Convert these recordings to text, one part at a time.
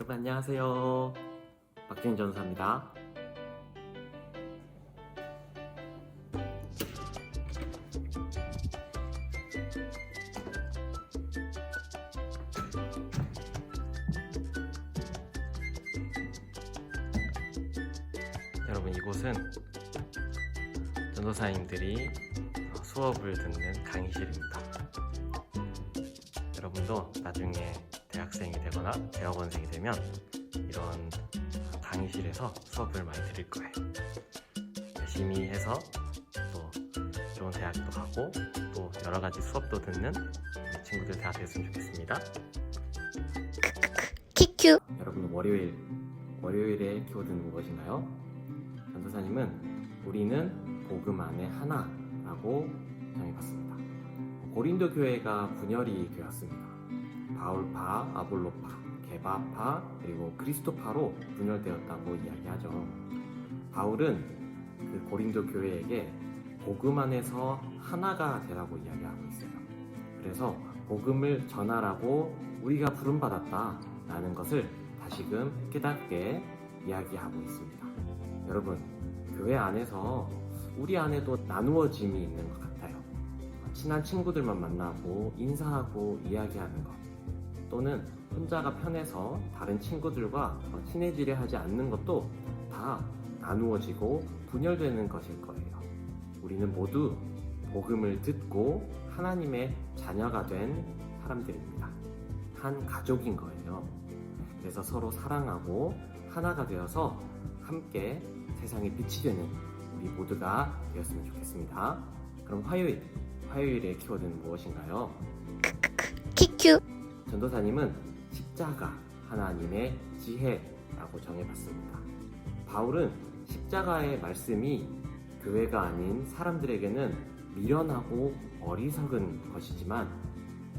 여러분 안녕하세요. 박재인 전사입니다. 여러분 이곳은 전도사님들이 수업을 듣는 강의실입니다. 여러분도 나중에 대학생이 되거나 대학원생이 되면 이런 강의실에서 수업을 많이 들을 거예요. 열심히 해서 또 좋은 대학도 가고 또 여러 가지 수업도 듣는 우리 친구들 다 됐으면 좋겠습니다. 키큐. 여러분 월요일의 키워드는 무엇인가요? 전도사님은 우리는 복음 안에 하나라고 정해봤습니다. 고린도 교회가 분열이 되었습니다. 바울파, 아볼로파, 게바파, 그리고 그리스도파로 분열되었다고 이야기하죠. 바울은 그 고린도 교회에게 복음 안에서 하나가 되라고 이야기하고 있어요. 그래서 복음을 전하라고 우리가 부름받았다라는 것을 다시금 깨닫게 이야기하고 있습니다. 여러분, 교회 안에서 우리 안에도 나누어짐이 있는 것 같아요. 친한 친구들만 만나고 인사하고 이야기하는 것, 또는 혼자가 편해서 다른 친구들과 친해지려 하지 않는 것도 다 나누어지고 분열되는 것일 거예요. 우리는 모두 복음을 듣고 하나님의 자녀가 된 사람들입니다. 한 가족인 거예요. 그래서 서로 사랑하고 하나가 되어서 함께 세상에 빛이 되는 우리 모두가 되었으면 좋겠습니다. 그럼 화요일의 키워드는 무엇인가요? 키큐. 전도사님은 십자가, 하나님의 지혜라고 정해봤습니다. 바울은 십자가의 말씀이 교회가 아닌 사람들에게는 미련하고 어리석은 것이지만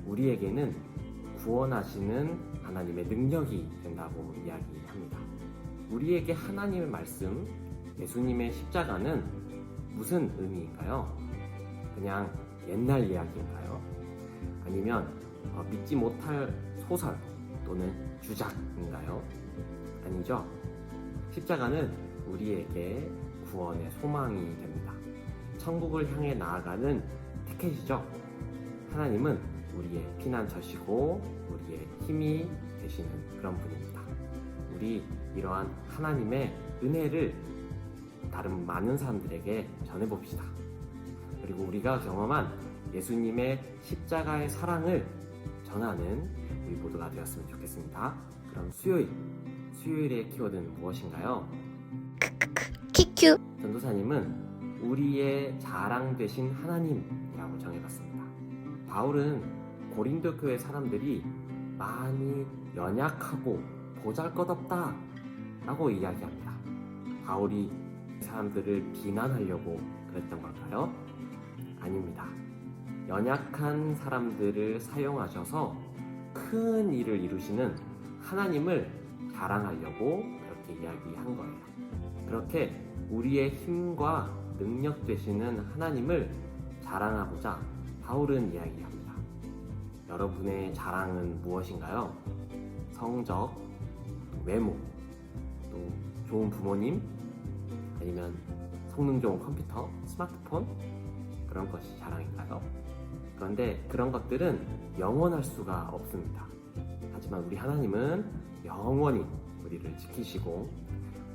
우리에게는 구원하시는 하나님의 능력이 된다고 이야기합니다. 우리에게 하나님의 말씀, 예수님의 십자가는 무슨 의미인가요? 그냥 옛날 이야기인가요? 아니면 믿지 못할 소설 또는 주작인가요? 아니죠. 십자가는 우리에게 구원의 소망이 됩니다. 천국을 향해 나아가는 티켓이죠. 하나님은 우리의 피난처시고 우리의 힘이 되시는 그런 분입니다. 우리 이러한 하나님의 은혜를 다른 많은 사람들에게 전해봅시다. 그리고 우리가 경험한 예수님의 십자가의 사랑을 전하는 우리 모두가 되었으면 좋겠습니다. 그럼 수요일의 키워드는 무엇인가요? 키큐. 전도사님은 우리의 자랑 되신 하나님이라고 정해봤습니다. 바울은 고린도 교회 사람들이 많이 연약하고 보잘것없다 라고 이야기합니다. 바울이 사람들을 비난하려고 그랬던 걸까요? 아닙니다. 연약한 사람들을 사용하셔서 큰 일을 이루시는 하나님을 자랑하려고 그렇게 이야기한 거예요. 그렇게 우리의 힘과 능력 되시는 하나님을 자랑하고자 바울은 이야기합니다. 여러분의 자랑은 무엇인가요? 성적, 외모, 또 좋은 부모님, 아니면 성능 좋은 컴퓨터, 스마트폰, 그런 것이 자랑인가요? 그런데 그런 것들은 영원할 수가 없습니다. 하지만 우리 하나님은 영원히 우리를 지키시고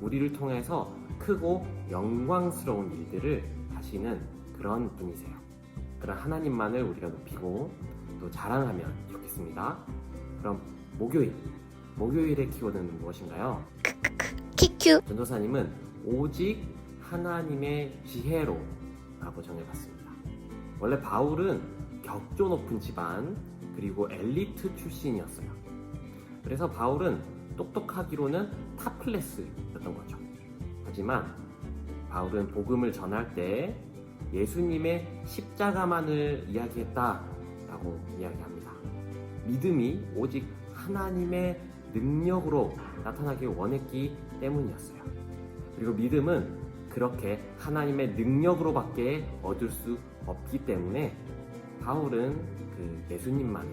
우리를 통해서 크고 영광스러운 일들을 하시는 그런 분이세요. 그런 하나님만을 우리가 높이고 또 자랑하면 좋겠습니다. 그럼 목요일의 키워드는 무엇인가요? 키큐. 전도사님은 오직 하나님의 지혜로 라고 정해봤습니다. 원래 바울은 격조 높은 집안 그리고 엘리트 출신이었어요. 그래서 바울은 똑똑하기로는 탑 클래스였던 거죠. 하지만 바울은 복음을 전할 때 예수님의 십자가만을 이야기했다라고 이야기합니다. 믿음이 오직 하나님의 능력으로 나타나길 원했기 때문이었어요. 그리고 믿음은 그렇게 하나님의 능력으로밖에 얻을 수 없기 때문에 바울은 그 예수님의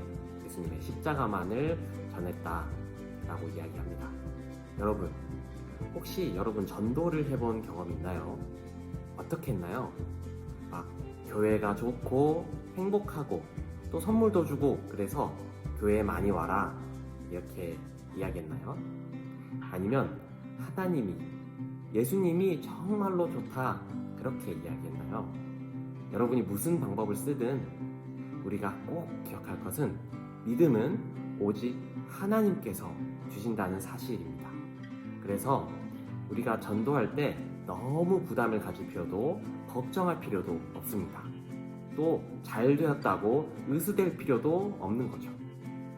십자가만을 전했다 라고 이야기합니다. 여러분, 혹시 여러분 전도를 해본 경험 있나요? 어떻게 했나요? 막 교회가 좋고 행복하고 또 선물도 주고 그래서 교회에 많이 와라 이렇게 이야기했나요? 아니면 하나님이, 예수님이 정말로 좋다 그렇게 이야기했나요? 여러분이 무슨 방법을 쓰든 우리가 꼭 기억할 것은 믿음은 오직 하나님께서 주신다는 사실입니다. 그래서 우리가 전도할 때 너무 부담을 가질 필요도 걱정할 필요도 없습니다. 또 잘 되었다고 의수될 필요도 없는 거죠.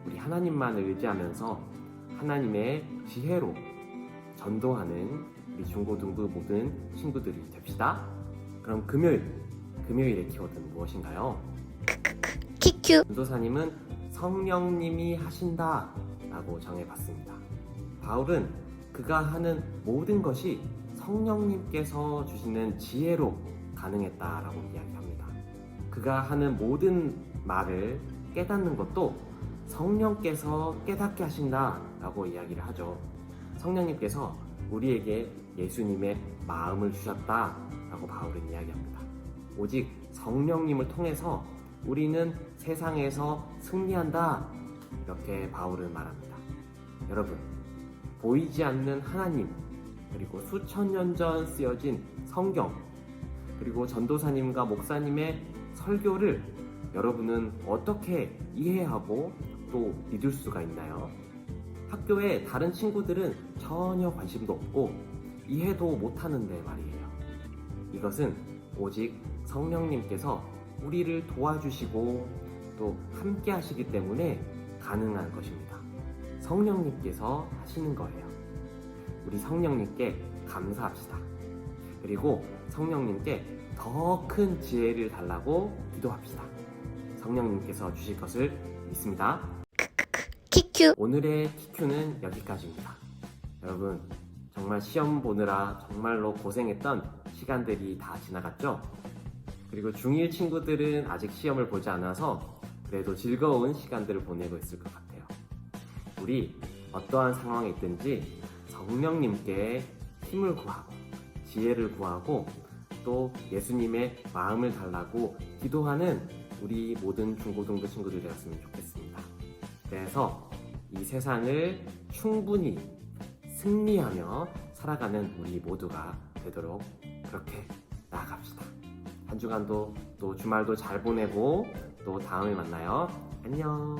우리 하나님만을 의지하면서 하나님의 지혜로 전도하는 우리 중고등부 모든 친구들이 됩시다. 그럼 금요일의 키워드는 무엇인가요? 키큐 전도사님은 성령님이 하신다 라고 정해봤습니다. 바울은 그가 하는 모든 것이 성령님께서 주시는 지혜로 가능했다라고 이야기합니다. 그가 하는 모든 말을 깨닫는 것도 성령께서 깨닫게 하신다라고 이야기를 하죠. 성령님께서 우리에게 예수님의 마음을 주셨다라고 바울은 이야기합니다. 오직 성령님을 통해서 우리는 세상에서 승리한다 이렇게 바울은 말합니다. 여러분, 보이지 않는 하나님, 그리고 수천 년 전 쓰여진 성경, 그리고 전도사님과 목사님의 설교를 여러분은 어떻게 이해하고 또 믿을 수가 있나요? 학교에 다른 친구들은 전혀 관심도 없고 이해도 못하는데 말이에요. 이것은 오직 성령님께서 우리를 도와주시고 또 함께 하시기 때문에 가능한 것입니다. 성령님께서 하시는 거예요. 우리 성령님께 감사합시다. 그리고 성령님께 더 큰 지혜를 달라고 기도합시다. 성령님께서 주실 것을 믿습니다. 키큐 오늘의 키큐는 여기까지입니다. 여러분, 정말 시험 보느라 정말로 고생했던 시간들이 다 지나갔죠? 그리고 중1 친구들은 아직 시험을 보지 않아서 그래도 즐거운 시간들을 보내고 있을 것 같아요. 우리 어떠한 상황에 있든지 성령님께 힘을 구하고 지혜를 구하고 또 예수님의 마음을 달라고 기도하는 우리 모든 중고등부 친구들 되었으면 좋겠습니다. 그래서 이 세상을 충분히 승리하며 살아가는 우리 모두가 되도록 그렇게 나아갑시다. 한 주간도 또 주말도 잘 보내고 또 다음에 만나요. 안녕.